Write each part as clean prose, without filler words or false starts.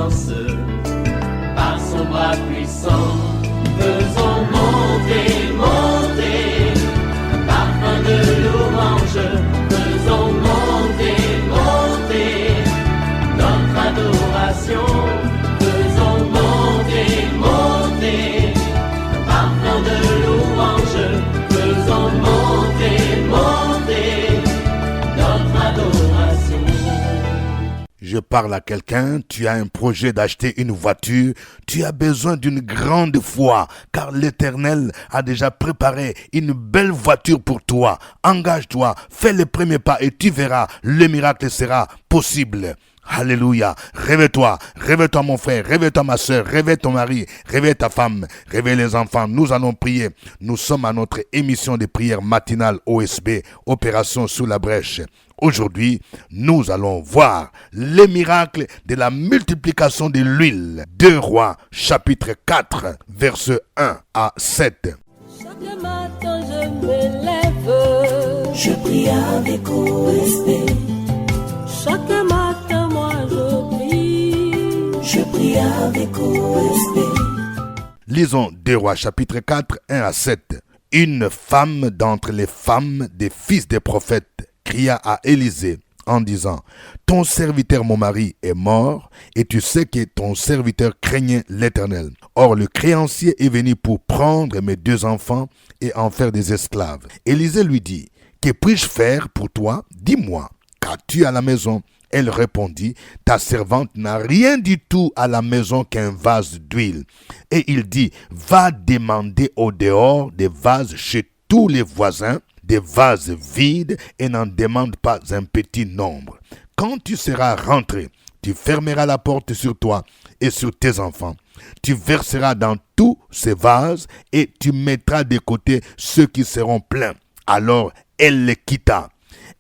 puissance, par son bras puissant, faisons monter, monter, parfum de louange, faisons monter, monter, notre adoration, faisons monter, monter, parfum de louange, faisons monter, monter, notre adoration. Je parle à quelqu'un, tu as un projet d'acheter une voiture, tu as besoin d'une grande foi, car l'Éternel a déjà préparé une belle voiture pour toi. Engage-toi, fais le premier pas et tu verras, le miracle sera possible. Alléluia. Réveille-toi mon frère, réveille-toi ma soeur, réveille ton mari, réveille ta femme, réveille les enfants. Nous allons prier. Nous sommes à notre émission de prière matinale OSB, Opération sous la brèche. Aujourd'hui, nous allons voir les miracles de la multiplication de l'huile. 2 Rois, chapitre 4, versets 1 à 7. Chaque matin je me lève, je prie avec OSB. Chaque matin moi je prie avec OSB. Lisons 2 Rois, chapitre 4, 1 à 7. Une femme d'entre les femmes des fils des prophètes cria à Élisée en disant: ton serviteur mon mari est mort, et tu sais que ton serviteur craignait l'Éternel. Or le créancier est venu pour prendre mes 2 enfants et en faire des esclaves. Élisée lui dit: que puis-je faire pour toi? Dis-moi, qu'as-tu à la maison? Elle répondit: ta servante n'a rien du tout à la maison qu'un vase d'huile. Et il dit: va demander au dehors des vases chez tous les voisins, des vases vides, et n'en demande pas un petit nombre. Quand tu seras rentré, tu fermeras la porte sur toi et sur tes enfants. Tu verseras dans tous ces vases et tu mettras de côté ceux qui seront pleins. Alors elle les quitta.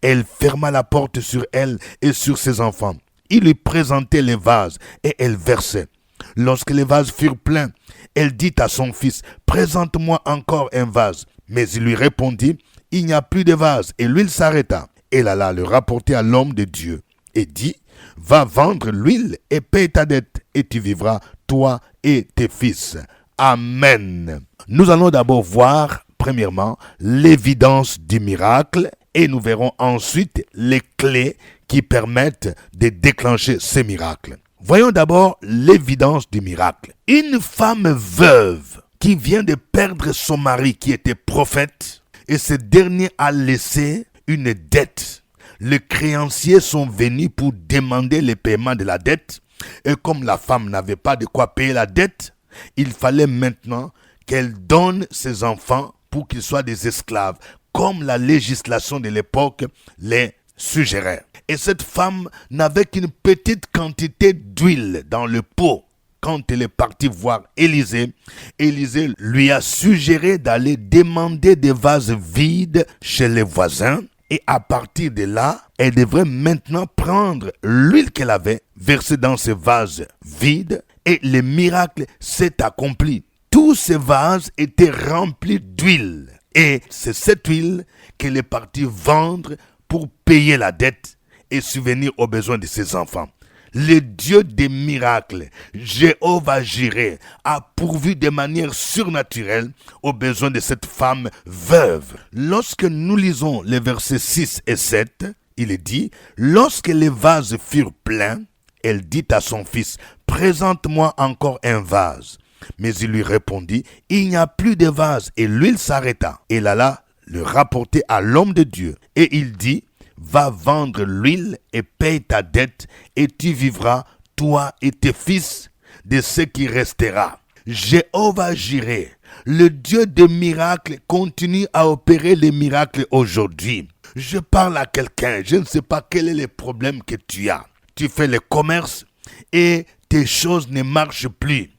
Elle ferma la porte sur elle et sur ses enfants. Il lui présentait les vases et elle versait. Lorsque les vases furent pleins, elle dit à son fils: présente-moi encore un vase. Mais il lui répondit: il n'y a plus de vase, et l'huile s'arrêta. Elle alla le rapporter à l'homme de Dieu et dit: va vendre l'huile et paye ta dette, et tu vivras, toi et tes fils. Amen. Nous allons d'abord voir, premièrement, l'évidence du miracle, et nous verrons ensuite les clés qui permettent de déclencher ces miracles. Voyons d'abord l'évidence du miracle. Une femme veuve qui vient de perdre son mari qui était prophète, et ce dernier a laissé une dette. Les créanciers sont venus pour demander le paiement de la dette, et comme la femme n'avait pas de quoi payer la dette, il fallait maintenant qu'elle donne ses enfants pour qu'ils soient des esclaves, comme la législation de l'époque les suggérait. Et cette femme n'avait qu'une petite quantité d'huile dans le pot. Quand elle est partie voir Élisée, Élisée lui a suggéré d'aller demander des vases vides chez les voisins. Et à partir de là, elle devrait maintenant prendre l'huile qu'elle avait, verser dans ces vases vides, et le miracle s'est accompli. Tous ces vases étaient remplis d'huile. Et c'est cette huile qu'elle est partie vendre pour payer la dette et subvenir aux besoins de ses enfants. Le Dieu des miracles, Jéhovah Jireh, a pourvu de manière surnaturelle aux besoins de cette femme veuve. Lorsque nous lisons les versets 6 et 7, il est dit: lorsque les vases furent pleins, elle dit à son fils: présente-moi encore un vase. Mais il lui répondit: il n'y a plus de vase, et l'huile s'arrêta. Elle alla le rapporter à l'homme de Dieu, et il dit: va vendre l'huile et paye ta dette, et tu vivras, toi et tes fils, de ce qui restera. Jéhovah Jireh, le Dieu des miracles, continue à opérer les miracles aujourd'hui. Je parle à quelqu'un, je ne sais pas quel est le problème que tu as. Tu fais le commerce et tes choses ne marchent plus.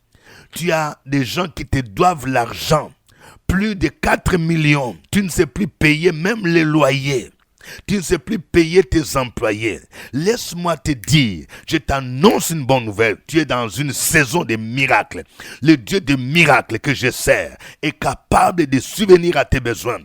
Tu as des gens qui te doivent l'argent, plus de 4 millions. Tu ne sais plus payer même les loyers. Tu ne sais plus payer tes employés. Laisse-moi te dire, je t'annonce une bonne nouvelle. Tu es dans une saison de miracles. Le Dieu de miracles que je sers est capable de subvenir à tes besoins.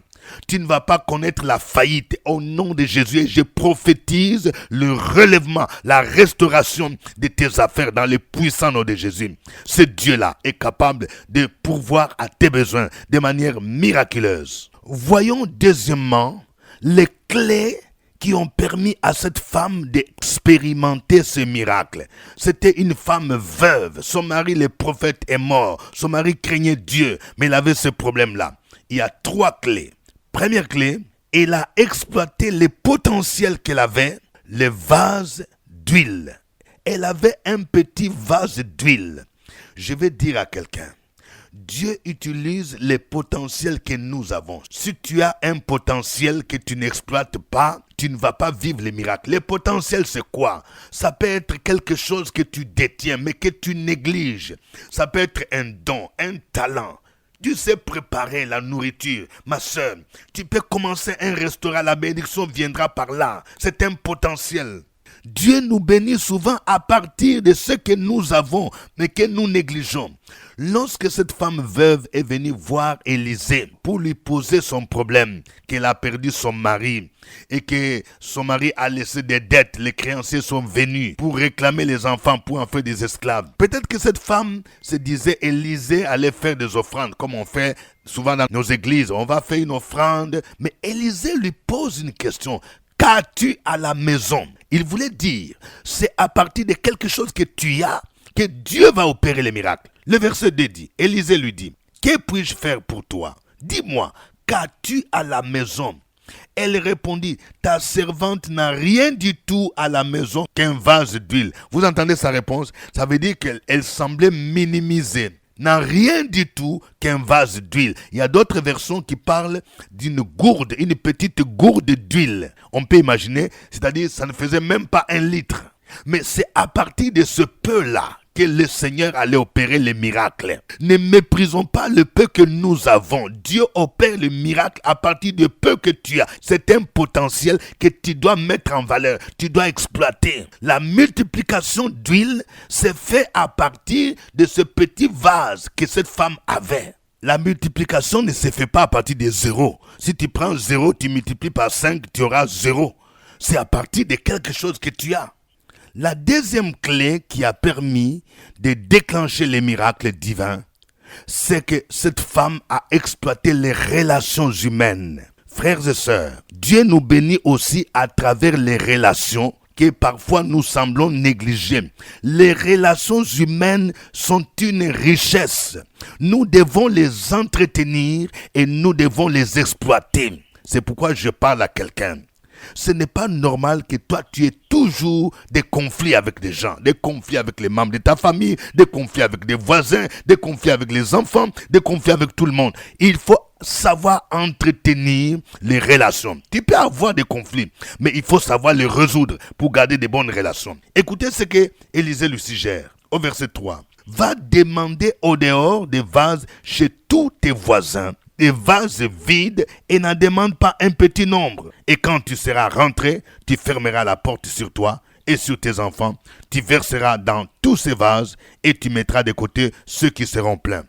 Tu ne vas pas connaître la faillite. Au nom de Jésus, je prophétise le relèvement, la restauration de tes affaires dans le puissant nom de Jésus. Ce Dieu-là est capable de pourvoir à tes besoins de manière miraculeuse. Voyons deuxièmement les clés qui ont permis à cette femme d'expérimenter ce miracle. C'était une femme veuve. Son mari, le prophète, est mort. Son mari craignait Dieu, mais il avait ce problème-là. Il y a 3 clés. Première clé, elle a exploité le potentiel qu'elle avait, le vase d'huile. Elle avait un petit vase d'huile. Je vais dire à quelqu'un, Dieu utilise les potentiels que nous avons. Si tu as un potentiel que tu n'exploites pas, tu ne vas pas vivre les miracles. Le potentiel, c'est quoi? Ça peut être quelque chose que tu détiens, mais que tu négliges. Ça peut être un don, un talent. Tu sais préparer la nourriture. Ma soeur, tu peux commencer un restaurant, la bénédiction viendra par là. C'est un potentiel. Dieu nous bénit souvent à partir de ce que nous avons, mais que nous négligeons. Lorsque cette femme veuve est venue voir Élisée pour lui poser son problème, qu'elle a perdu son mari et que son mari a laissé des dettes, les créanciers sont venus pour réclamer les enfants pour en faire des esclaves. Peut-être que cette femme se disait Élisée allait faire des offrandes comme on fait souvent dans nos églises. On va faire une offrande, mais Élisée lui pose une question. Qu'as-tu à la maison? Il voulait dire, c'est à partir de quelque chose que tu as que Dieu va opérer les miracles. Le verset 2 dit, Élisée lui dit, que puis-je faire pour toi? Dis-moi, qu'as-tu à la maison? Elle répondit, ta servante n'a rien du tout à la maison qu'un vase d'huile. Vous entendez sa réponse? Ça veut dire qu'elle semblait minimiser. N'a rien du tout qu'un vase d'huile. Il y a d'autres versions qui parlent d'une gourde, une petite gourde d'huile. On peut imaginer, c'est-à-dire ça ne faisait même pas 1 litre. Mais c'est à partir de ce peu-là que le Seigneur allait opérer les miracles. Ne méprisons pas le peu que nous avons. Dieu opère le miracle à partir du peu que tu as. C'est un potentiel que tu dois mettre en valeur, tu dois exploiter. La multiplication d'huile s'est faite à partir de ce petit vase que cette femme avait. La multiplication ne se fait pas à partir de 0. Si tu prends 0, tu multiplies par 5, tu auras 0. C'est à partir de quelque chose que tu as. La deuxième clé qui a permis de déclencher les miracles divins, c'est que cette femme a exploité les relations humaines. Frères et sœurs, Dieu nous bénit aussi à travers les relations que parfois nous semblons négliger. Les relations humaines sont une richesse. Nous devons les entretenir et nous devons les exploiter. C'est pourquoi je parle à quelqu'un. Ce n'est pas normal que toi, tu aies toujours des conflits avec des gens, des conflits avec les membres de ta famille, des conflits avec des voisins, des conflits avec les enfants, des conflits avec tout le monde. Il faut savoir entretenir les relations. Tu peux avoir des conflits, mais il faut savoir les résoudre pour garder de bonnes relations. Écoutez ce que Élisée lui suggère au verset 3. Va demander au dehors des vases chez tous tes voisins, des vases vides, et n'en demande pas un petit nombre. Et quand tu seras rentré, tu fermeras la porte sur toi et sur tes enfants. Tu verseras dans tous ces vases et tu mettras de côté ceux qui seront pleins.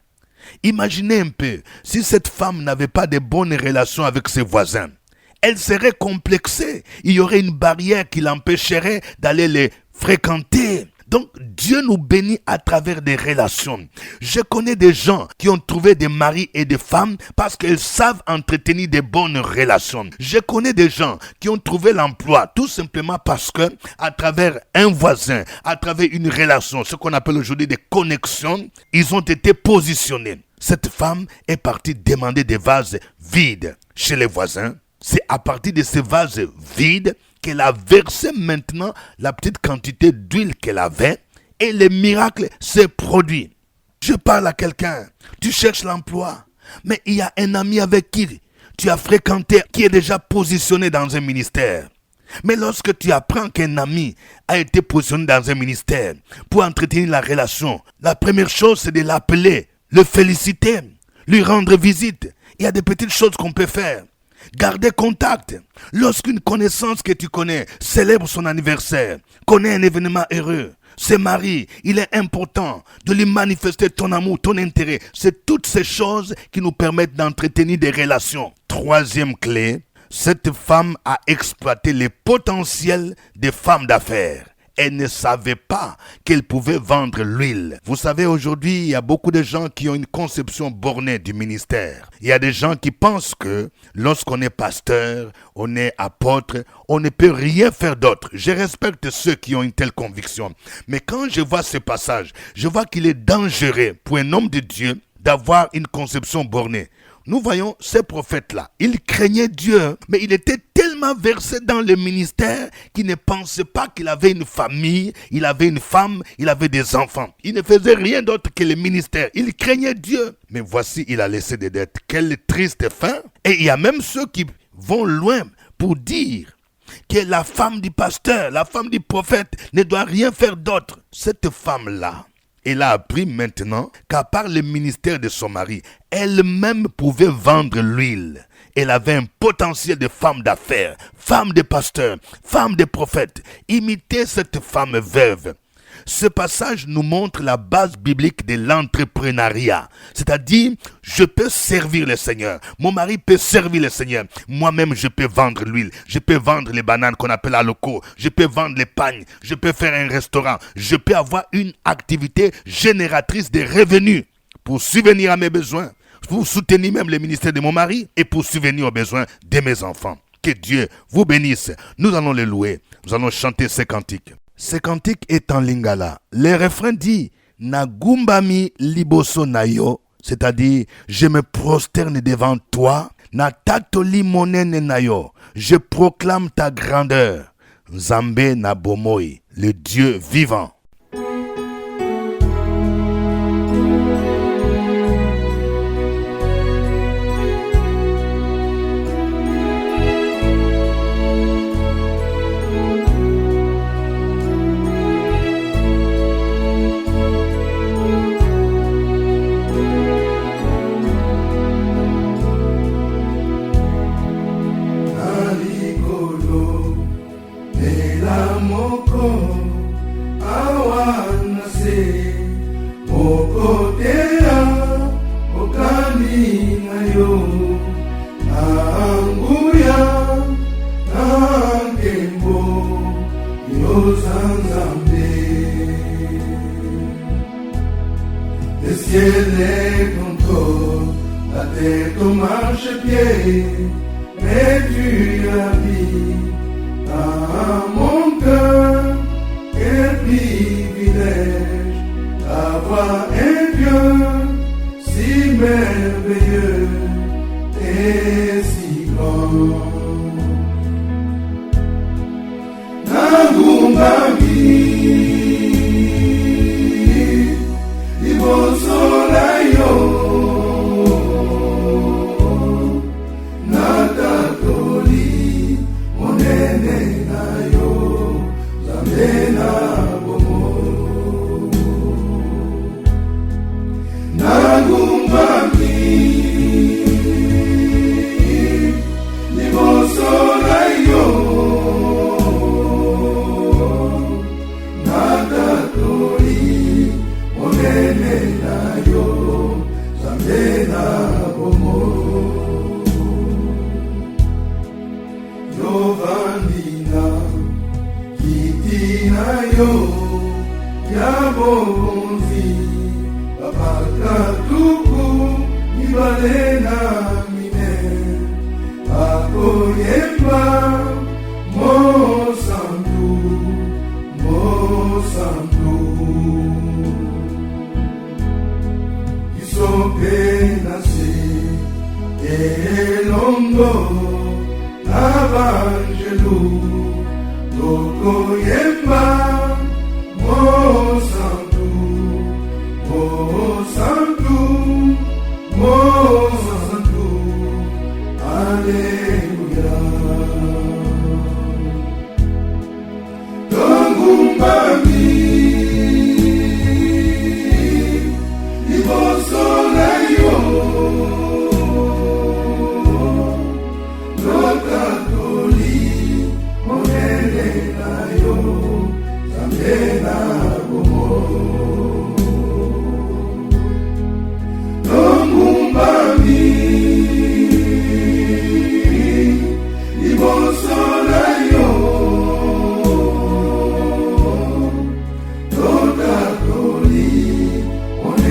Imaginez un peu, si cette femme n'avait pas de bonnes relations avec ses voisins, elle serait complexée. Il y aurait une barrière qui l'empêcherait d'aller les fréquenter. Donc, Dieu nous bénit à travers des relations. Je connais des gens qui ont trouvé des maris et des femmes parce qu'ils savent entretenir des bonnes relations. Je connais des gens qui ont trouvé l'emploi tout simplement parce que, à travers un voisin, à travers une relation, ce qu'on appelle aujourd'hui des connexions, ils ont été positionnés. Cette femme est partie demander des vases vides chez les voisins. C'est à partir de ces vases vides qu'elle a versé maintenant la petite quantité d'huile qu'elle avait et le miracle s'est produit. Je parle à quelqu'un, tu cherches l'emploi, mais il y a un ami avec qui tu as fréquenté, qui est déjà positionné dans un ministère. Mais lorsque tu apprends qu'un ami a été positionné dans un ministère pour entretenir la relation, la première chose c'est de l'appeler, le féliciter, lui rendre visite. Il y a des petites choses qu'on peut faire. Gardez contact. Lorsqu'une connaissance que tu connais célèbre son anniversaire, connaît un événement heureux, se marie, il est important de lui manifester ton amour, ton intérêt. C'est toutes ces choses qui nous permettent d'entretenir des relations. troisième clé, cette femme a exploité les potentiels des femmes d'affaires. Elle ne savait pas qu'elle pouvait vendre l'huile. Vous savez, aujourd'hui, il y a beaucoup de gens qui ont une conception bornée du ministère. Il y a des gens qui pensent que lorsqu'on est pasteur, on est apôtre, on ne peut rien faire d'autre. Je respecte ceux qui ont une telle conviction. Mais quand je vois ce passage, je vois qu'il est dangereux pour un homme de Dieu d'avoir une conception bornée. Nous voyons ces prophètes-là, ils craignaient Dieu, mais il était tellement versé dans le ministère qu'il ne pensait pas qu'il avait une famille, il avait une femme, il avait des enfants. Il ne faisait rien d'autre que le ministère. Il craignait Dieu. Mais voici, il a laissé des dettes. Quelle triste fin. Et il y a même ceux qui vont loin pour dire que la femme du pasteur, la femme du prophète ne doit rien faire d'autre. Cette femme-là, elle a appris maintenant qu'à part le ministère de son mari, elle-même pouvait vendre l'huile. Elle avait un potentiel de femme d'affaires, femme de pasteur, femme de prophète. Imitez cette femme veuve. Ce passage nous montre la base biblique de l'entrepreneuriat. C'est-à-dire, je peux servir le Seigneur. Mon mari peut servir le Seigneur. Moi-même, je peux vendre l'huile. Je peux vendre les bananes qu'on appelle aloco. Je peux vendre les pagnes. Je peux faire un restaurant. Je peux avoir une activité génératrice de revenus pour subvenir à mes besoins, pour soutenir même le ministère de mon mari et pour subvenir aux besoins de mes enfants. Que Dieu vous bénisse. Nous allons le louer. Nous allons chanter ces cantiques. Ce cantique est en lingala. Le refrain dit « Nagumbami liboso nayo », c'est-à-dire « Je me prosterne devant toi, na tatoli monene nayo », je proclame ta grandeur, Nzambe na bomoi, le Dieu vivant. Le ciel est contre la terre au marchepied, mais tu habites dans mon cœur. Quel privilège d'avoir un Dieu si merveilleux et si grand. Nagumbami liboso na yo, natatoli monene na yo, Nzambe na bomo. Nagumbami liboso na yo, Yabonzi Babakatuku Ibalena Mine Akoyemba Mosantu Isope Nase Elongo Avangelu Tokoyemba Santo, Aleluia. Nagumbami liboso na yo, natatoli monene na yo.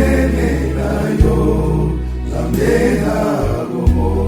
monene na yo Nzambe na bomoi.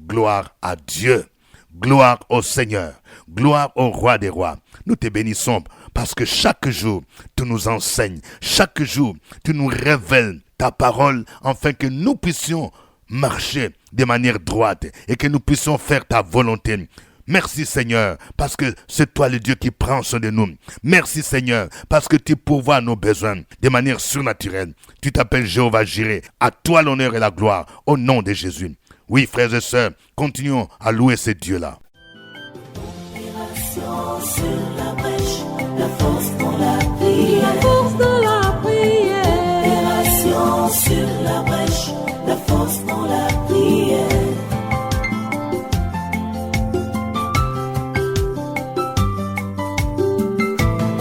Gloire à Dieu, gloire au Seigneur, gloire au Roi des Rois. Nous te bénissons parce que chaque jour, tu nous enseignes, chaque jour, tu nous révèles ta parole afin que nous puissions marcher de manière droite et que nous puissions faire ta volonté. Merci Seigneur, parce que c'est toi le Dieu qui prend soin de nous. Merci Seigneur, parce que tu pourvois nos besoins de manière surnaturelle. Tu t'appelles Jéhovah Jireh. À toi l'honneur et la gloire, au nom de Jésus. Oui, frères et sœurs, continuons à louer ce Dieu-là. Opération sur la brèche, la force dans la prière. La force dans la prière. Opération sur la brèche, la force dans la prière.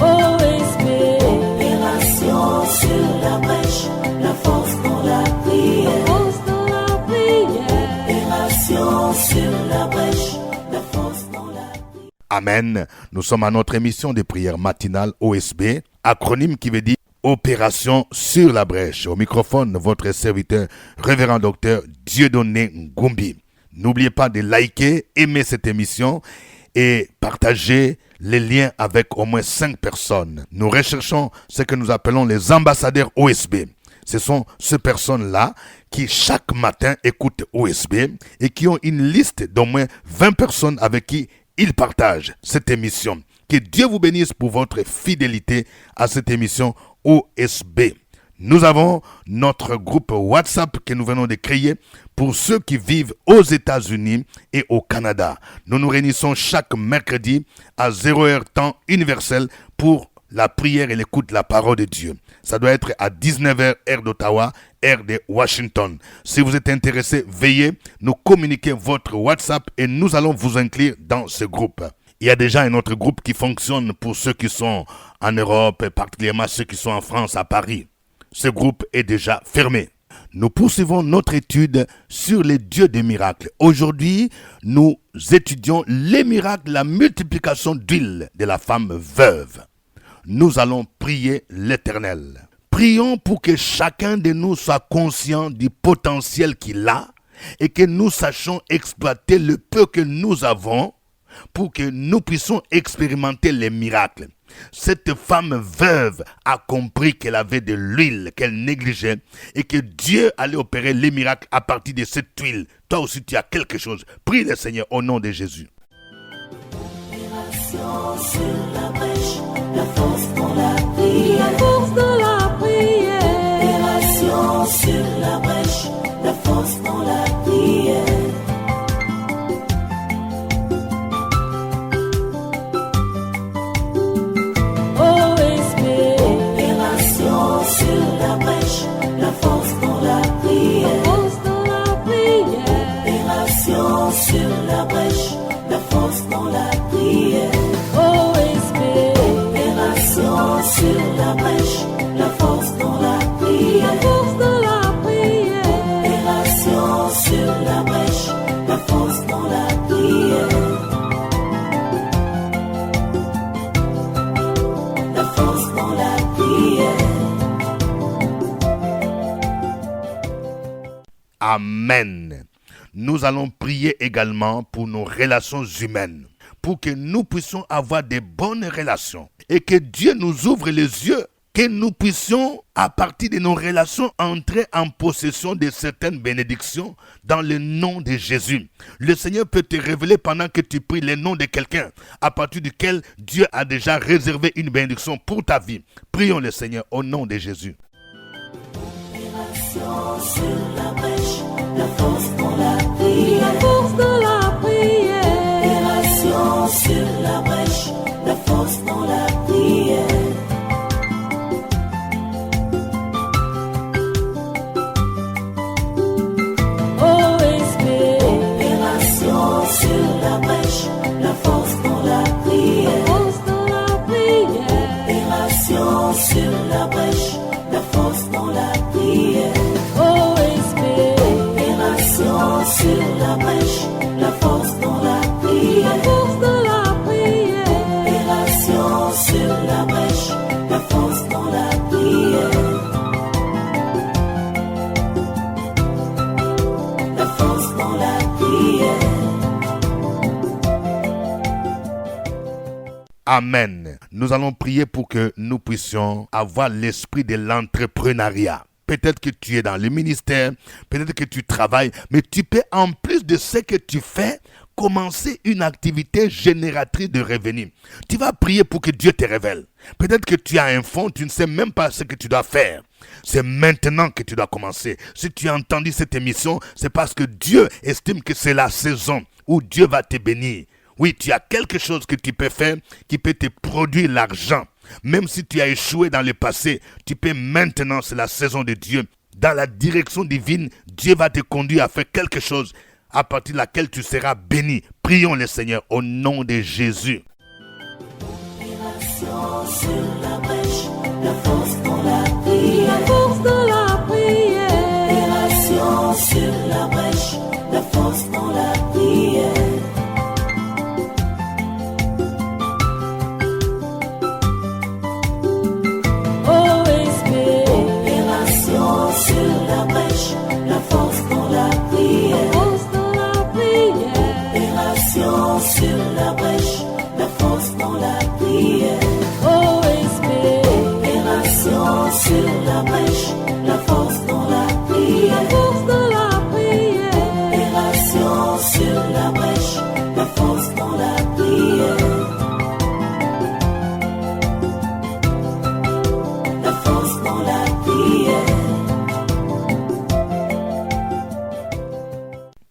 OSB. Opération sur la brèche, la force dans la prière. La force dans la prière. Opération sur la brèche, la force dans la prière. Amen. Nous sommes à notre émission de prière matinale OSB, acronyme qui veut dire Opération sur la brèche. Au microphone, votre serviteur, révérend docteur Dieudonné Ngumbi. N'oubliez pas de liker, aimer cette émission et partager les liens avec au moins 5 personnes. Nous recherchons ce que nous appelons les ambassadeurs OSB. Ce sont ces personnes-là qui chaque matin écoutent OSB et qui ont une liste d'au moins 20 personnes avec qui ils partagent cette émission. Que Dieu vous bénisse pour votre fidélité à cette émission OSB. Nous avons notre groupe WhatsApp que nous venons de créer pour ceux qui vivent aux États-Unis et au Canada. Nous nous réunissons chaque mercredi à 0h temps universel pour la prière et l'écoute de la parole de Dieu. Ça doit être à 19h heure d'Ottawa, heure de Washington. Si vous êtes intéressé, veuillez nous communiquer votre WhatsApp et nous allons vous inclure dans ce groupe. Il y a déjà un autre groupe qui fonctionne pour ceux qui sont en Europe, et particulièrement ceux qui sont en France, à Paris. Ce groupe est déjà fermé. Nous poursuivons notre étude sur les dieux des miracles. Aujourd'hui, nous étudions les miracles, la multiplication d'huile de la femme veuve. Nous allons prier l'Éternel. Prions pour que chacun de nous soit conscient du potentiel qu'il a et que nous sachions exploiter le peu que nous avons pour que nous puissions expérimenter les miracles. Cette femme veuve a compris qu'elle avait de l'huile qu'elle négligeait et que Dieu allait opérer les miracles à partir de cette huile. Toi aussi, tu as quelque chose. Prie le Seigneur au nom de Jésus. Opération sur la brèche, la force dans la prière. La force dans la prière. Opération sur la brèche, la force dans la prière. OSB. Opération sur la brèche, la force dans la prière. La force dans la prière. Opération sur la brèche, la force dans la prière. OSB. Opération sur la brèche, la force dans la prière. La force dans la prière. Opération sur la brèche, la force dans la prière. La force dans la prière. Amen. nous allons prier également pour nos relations humaines, pour que nous puissions avoir des bonnes relations et que Dieu nous ouvre les yeux, que nous puissions, à partir de nos relations, entrer en possession de certaines bénédictions dans le nom de Jésus. Le Seigneur peut te révéler pendant que tu pries le nom de quelqu'un à partir duquel Dieu a déjà réservé une bénédiction pour ta vie. Prions le Seigneur au nom de Jésus. Sur la brèche, la force dans la prière. La force dans la prière. Opération sur la brèche, la force dans la prière. Opération sur la brèche, la force dans la prière. La force dans la prière. Opération sur la brèche, la force dans la prière. Opération sur la brèche, la force dans la prière. La force dans la prière. Opération sur la brèche, la force dans la prière. La force dans la prière. Amen. Nous allons prier pour que nous puissions avoir l'esprit de l'entrepreneuriat. Peut-être que tu es dans le ministère, peut-être que tu travailles, mais tu peux, en plus de ce que tu fais, commencer une activité génératrice de revenus. Tu vas prier pour que Dieu te révèle. Peut-être que tu as un fonds, tu ne sais même pas ce que tu dois faire. C'est maintenant que tu dois commencer. Si tu as entendu cette émission, c'est parce que Dieu estime que c'est la saison où Dieu va te bénir. Oui, tu as quelque chose que tu peux faire qui peut te produire l'argent. Même si tu as échoué dans le passé, tu peux maintenant, c'est la saison de Dieu. Dans la direction divine, Dieu va te conduire à faire quelque chose à partir de laquelle tu seras béni. Prions le Seigneur au nom de Jésus. Opération sur la brèche, la force dans la prière. La force dans la prière. Opération sur la brèche, la force dans la prière. Opération sur la brèche, la force dans la prière. La force dans la prière. Opération sur la brèche, la force dans la prière. Opération sur la brèche, la force dans la prière. La force dans la prière. Opération sur la brèche, la force dans la prière. La force dans la prière.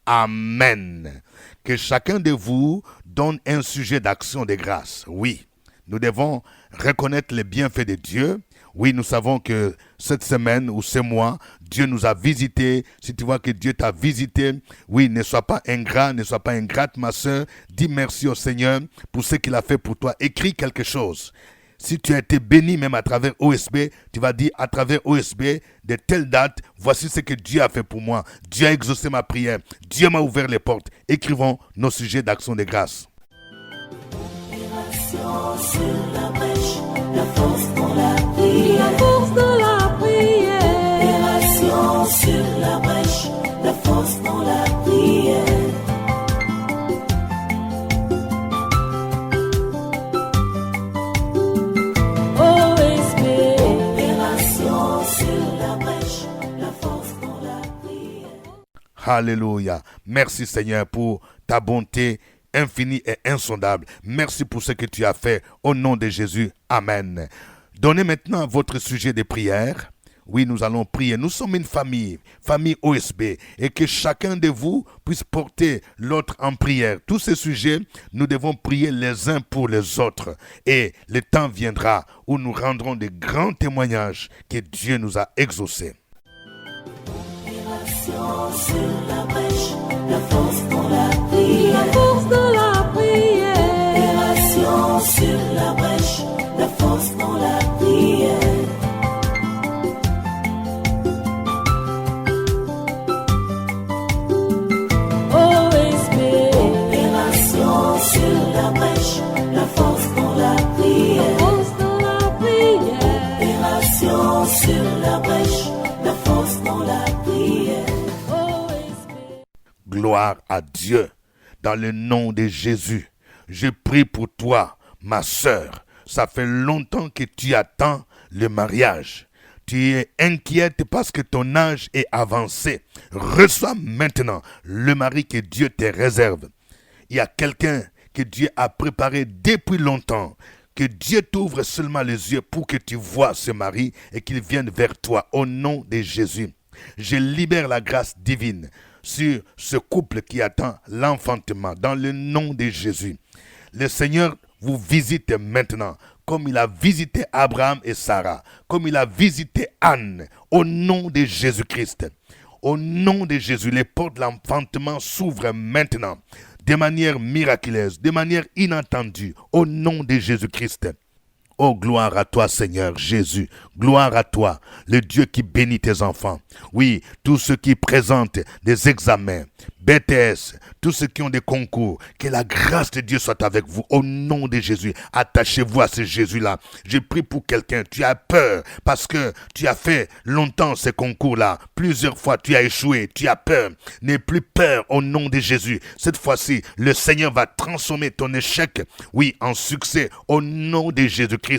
Amen. Que chacun de vous donne un sujet d'action de grâce. Oui, nous devons reconnaître les bienfaits de Dieu. Oui, nous savons que cette semaine ou ce mois, Dieu nous a visités. Si tu vois que Dieu t'a visité, oui, ne sois pas ingrat, ne sois pas ingrate, ma soeur. Dis merci au Seigneur pour ce qu'il a fait pour toi. Écris quelque chose. Si tu as été béni même à travers OSB, tu vas dire à travers OSB, de telle date, voici ce que Dieu a fait pour moi. Dieu a exaucé ma prière. Dieu m'a ouvert les portes. Écrivons nos sujets d'action de grâce. Opération sur la brèche, la force dans la prière. La force dans la prière. Opération sur la brèche, la force dans la prière. Opération sur la brèche, la force dans la prière. Alléluia. Merci Seigneur pour ta bonté infinie et insondable. Merci pour ce que tu as fait au nom de Jésus. Amen. Donnez maintenant votre sujet de prière. Oui, nous allons prier. Nous sommes une famille OSB, et que chacun de vous puisse porter l'autre en prière. Tous ces sujets, nous devons prier les uns pour les autres. Et le temps viendra où nous rendrons de grands témoignages que Dieu nous a exaucés. Opération sur la brèche, la force dans la prière. La force dans la prière. Opération sur la brèche, la force dans la prière. Opération sur la brèche, la force dans la prière. La force dans la prière. Opération sur la brèche, la force dans la prière. Gloire à Dieu. Dans le nom de Jésus, je prie pour toi, ma sœur. Ça fait longtemps que tu attends le mariage. Tu es inquiète parce que ton âge est avancé. Reçois maintenant le mari que Dieu te réserve. Il y a quelqu'un que Dieu a préparé depuis longtemps. Que Dieu t'ouvre seulement les yeux pour que tu vois ce mari et qu'il vienne vers toi au nom de Jésus. Je libère la grâce divine sur ce couple qui attend l'enfantement dans le nom de Jésus. Le Seigneur vous visite maintenant comme il a visité Abraham et Sarah, comme il a visité Anne au nom de Jésus-Christ. Au nom de Jésus, les portes de l'enfantement s'ouvrent maintenant de manière miraculeuse, de manière inattendue, au nom de Jésus-Christ. Oh, gloire à toi, Seigneur Jésus. Gloire à toi, le Dieu qui bénit tes enfants. Oui, tous ceux qui présentent des examens, BTS, tous ceux qui ont des concours, que la grâce de Dieu soit avec vous. Au nom de Jésus, attachez-vous à ce Jésus-là. Je prie pour quelqu'un. Tu as peur parce que tu as fait longtemps ces concours-là. Plusieurs fois, tu as échoué. Tu as peur. N'aie plus peur au nom de Jésus. Cette fois-ci, le Seigneur va transformer ton échec, oui, en succès au nom de Jésus-Christ.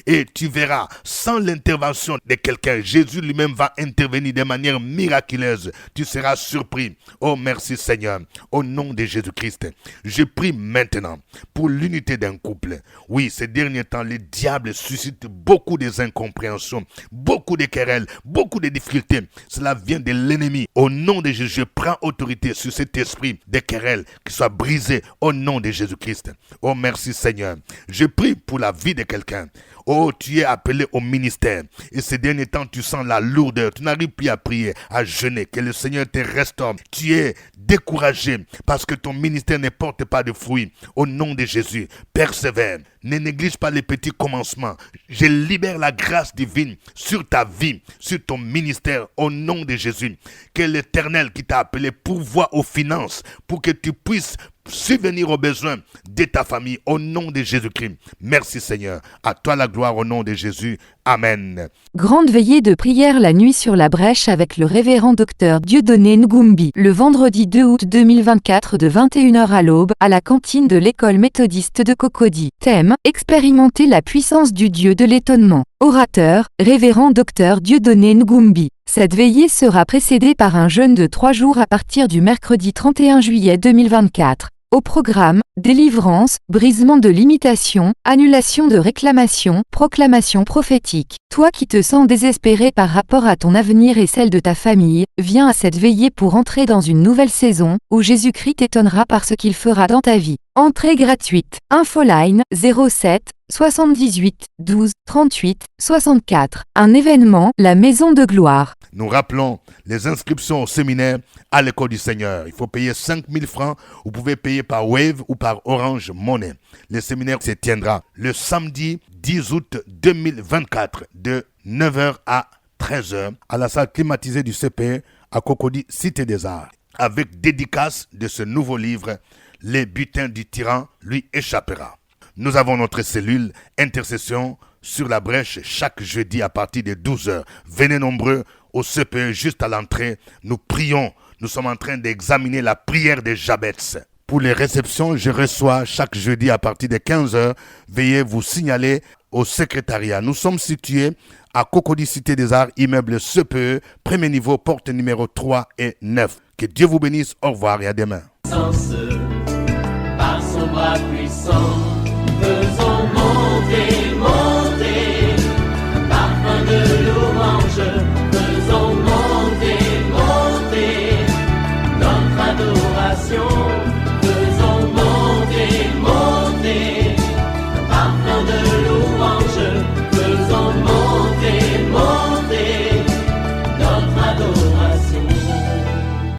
Et tu verras, sans l'intervention de quelqu'un, Jésus lui-même va intervenir de manière miraculeuse. Tu seras surpris. Oh, merci Seigneur. Au nom de Jésus-Christ, je prie maintenant pour l'unité d'un couple. Oui, ces derniers temps, le diable suscite beaucoup de incompréhensions, beaucoup de querelles, beaucoup de difficultés. Cela vient de l'ennemi. Au nom de Jésus, je prends autorité sur cet esprit de querelles qui soit brisé au nom de Jésus-Christ. Oh, merci Seigneur. Je prie pour la vie de quelqu'un. Oh, tu es appelé au ministère. Et ces derniers temps, tu sens la lourdeur. Tu n'arrives plus à prier, à jeûner. Que le Seigneur te restaure. Tu es découragé parce que ton ministère ne porte pas de fruits. Au nom de Jésus, persévère. Ne néglige pas les petits commencements. Je libère la grâce divine sur ta vie, sur ton ministère, au nom de Jésus. Que l'Éternel qui t'a appelé pourvoie aux finances pour que tu puisses subvenir aux besoins de ta famille au nom de Jésus-Christ. Merci Seigneur. À toi la gloire au nom de Jésus. Amen. Grande veillée de prière la nuit sur la brèche avec le révérend docteur Dieudonné Ngumbi. Le vendredi 2 août 2024 de 21h à l'aube, à la cantine de l'école méthodiste de Cocody. Thème, expérimenter la puissance du Dieu de l'étonnement. Orateur, révérend docteur Dieudonné Ngumbi. Cette veillée sera précédée par un jeûne de 3 jours à partir du mercredi 31 juillet 2024. Au programme, délivrance, brisement de limitation, annulation de réclamation, proclamation prophétique. Toi qui te sens désespéré par rapport à ton avenir et celle de ta famille, viens à cette veillée pour entrer dans une nouvelle saison, où Jésus-Christ t'étonnera par ce qu'il fera dans ta vie. Entrée gratuite. Infoline 07 78 12 38 64. Un événement, la Maison de Gloire. Nous rappelons les inscriptions au séminaire à l'école du Seigneur. Il faut payer 5 000 francs. Vous pouvez payer par Wave ou par Orange Money. Le séminaire se tiendra le samedi 10 août 2024 de 9h à 13h à la salle climatisée du CPE à Cocody, Cité des Arts. Avec dédicace de ce nouveau livre, Les butins du tyran lui échappera. Nous avons notre cellule intercession sur la brèche chaque jeudi à partir de 12h. Venez nombreux au CPE juste à l'entrée. Nous prions. Nous sommes en train d'examiner la prière des Jabez. Pour les réceptions, je reçois chaque jeudi à partir de 15h. Veuillez vous signaler au secrétariat. Nous sommes situés à Cocody, Cité des Arts, immeuble CPE, premier niveau, porte numéro 3 et 9. Que Dieu vous bénisse. Au revoir et à demain. Par son bras puissant.